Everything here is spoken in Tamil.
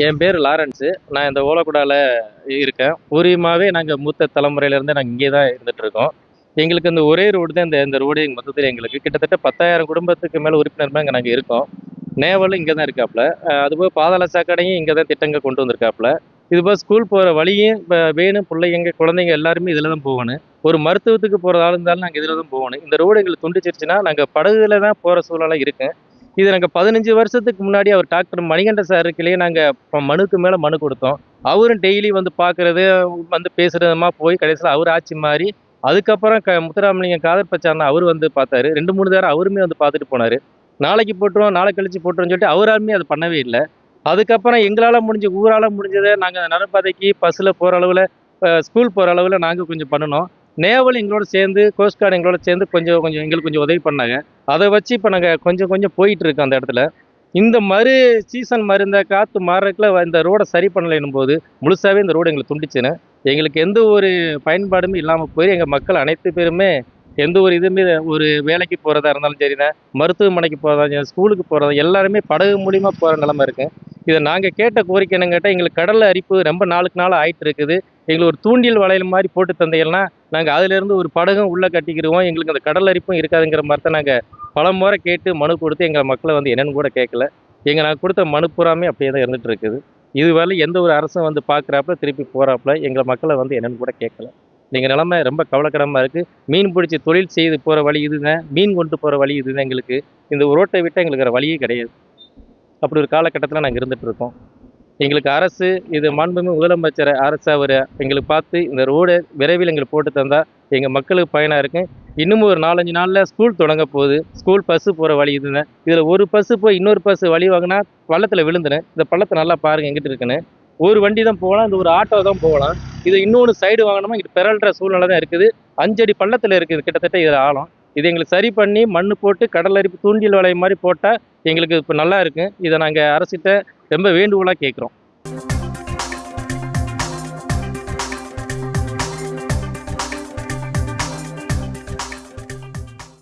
என் பேர் லாரன்ஸு. நான் இந்த ஓலக்குடால இருக்கேன். பூர்வீகமாவே நாங்க மூத்த தலைமுறையிலேருந்தே நாங்க இங்கே தான் இருந்துட்டுருக்கோம். எங்களுக்கு இந்த ஒரே ரோடு தான் இந்த இந்த ரோடு மொத்தத்தில எங்களுக்கு. கிட்டத்தட்ட 10,000 குடும்பத்துக்கு மேல உறுப்பினர் இங்க நாங்க இருக்கோம். நேவலும் இங்க தான் இருக்காப்புல. அதுபோக பாதாள சாக்கடையும் இங்க தான் திட்டங்கள் கொண்டு வந்திருக்காப்புல. இதுபோக ஸ்கூல் போற வழியும் வேணும் புள்ளைங்க, குழந்தைங்க எல்லாருமே இதில தான் போகணும். ஒரு மருத்துவத்துக்கு போறதா இருந்தாலும் நாங்க இதில தான் போகணும். இந்த ரோடு எங்களுக்கு துண்டிச்சிருச்சுன்னா, நாங்க படகுல தான் போற சூழ்நிலை இருக்கு. இது நாங்க 15 வருஷத்துக்கு முன்னாடி அவர் டாக்டர் மணிகண்ட சாருக்கிலேயே நாங்க மனுக்கு மேல மனு கொடுத்தோம். அவரும் டெய்லி வந்து பார்க்கறது, வந்து பேசுறதுமா போய் கடைசியில அவர் ஆட்சி மாறி, அதுக்கப்புறம் முத்துராமலிங்கம் காதர் பச்சார்னு அவரு வந்து பார்த்தாரு. 2, 3 தடவ அவருமே வந்து பார்த்துட்டு போனாரு. நாளைக்கு போட்டுருவோம், நாளை கழிச்சு போட்டுருவோம்னு சொல்லிட்டு அவராலுமே அத பண்ணவே இல்ல. அதுக்கப்புறம் எங்களால முடிஞ்ச ஊரால முடிஞ்சத நாங்க நடைபாதைக்கு பஸ்ல போற அளவுல, ஸ்கூல் போற அளவுல நாங்க கொஞ்சம் பண்ணுனோம். நேவல் எங்களோட சேர்ந்து, கோஸ்ட் கார்டு எங்களோட சேர்ந்து கொஞ்சம் கொஞ்சம் எங்களுக்கு கொஞ்சம் உதவி பண்ணாங்க. அத வச்சு இப்ப நாங்க கொஞ்சம் கொஞ்சம் போயிட்டு இருக்கோம் அந்த இடத்துல. இந்த சீசன் இந்த காத்து மாறுறதுக்குள்ள இந்த ரோட சரி பண்ணலைன்னும்போது, முழுசாவே இந்த ரோடு எங்களுக்கு துண்டிச்சுன்னு, எங்களுக்கு எந்த ஒரு பயன்பாடுமே இல்லாம போய் எங்க மக்கள் அனைத்து பேருமே எந்த ஒரு இதுவுமே ஒரு வேலைக்கு போறதா இருந்தாலும் சரிதான், மருத்துவமனைக்கு போறதா இருந்தாலும், ஸ்கூலுக்கு போறதா எல்லாருமே படகு மூலியமா போற நிலைமை இருக்கு. இத நாங்க கேட்ட கோரிக்கை என்னன்னு கேட்டா, எங்களுக்கு கடல்ல அரிப்பு ரொம்ப நாளுக்கு நாள் ஆயிட்டு இருக்குது. எங்களுக்கு ஒரு தூண்டில் வளையல் மாரி போட்டு தந்தீங்கன்னா, நாங்க அதிலிருந்து ஒரு படகும் உள்ள கட்டிக்கிருவோம். எங்களுக்கு அந்த கடல் அரிப்பும் இருக்காதுங்கிற மாரி தான் நாங்க பலமுறை கேட்டு மனு கொடுத்து எங்க மக்கள வந்து என்னன்னு கூட கேட்கல. நாங்க கொடுத்த மனு பூராமே அப்படியே தான் இருந்துட்டு இருக்குது. இதுவரை எந்த ஒரு அரசும் வந்து பார்க்குறாப்புல, திருப்பி போறாப்புல, எங்க மக்கள வந்து என்னன்னு கூட கேட்கல. எங்க நிலைமை ரொம்ப கவலைக்கிடமா இருக்கு. மீன் பிடிச்சு தொழில் செய்து போற வழி இதுதான். மீன் கொண்டு போற வழி இதுதான் எங்களுக்கு. இந்த ரோட்டை விட்டா எங்களுக்கு வேற வழியே கிடையாது. அப்படி ஒரு காலகட்டத்தில நாங்க இருந்துட்டு இருக்கோம். எங்களுக்கு அரசு இது மாண்புமிகு முதலமைச்சர் அரசு அவரு எங்களுக்கு பார்த்து இந்த ரோட விரைவில் எங்களுக்கு போட்டு தந்தா எங்க மக்களுக்கு பயனா இருக்கும். இன்னும் ஒரு 4, 5 நாள்ல ஸ்கூல் தொடங்க போகுது. ஸ்கூல் பஸ் போற வழி இதுதான். இதுல ஒரு பஸ் போய் இன்னொரு பஸ் வழி வாங்குனா பள்ளத்துல விழுந்துரும். இந்த பள்ளத்த நல்லா பாருங்க எங்கிட்டு இருக்குன்னு. ஒரு வண்டி தான் போகலாம். இந்த ஒரு ஆட்டோ தான் போகலாம். இது இன்னொன்னு சைடு வாங்கினோமா இங்கிட்டு பெரல்ற சூழ்நிலை தான் இருக்குது. 5 அடி பள்ளத்துல இருக்குது கிட்டத்தட்ட இதுல ஆழம். இது எங்களுக்கு சரி பண்ணி மண்ணு போட்டு கடல் அரிப்பு தூண்டில் வலை மாதிரி போட்டா எங்களுக்கு இப்ப நல்லா இருக்கும். இதை நாங்க அரசிட்ட ரொம்ப வேண்டுகோளா கேட்கிறோம்.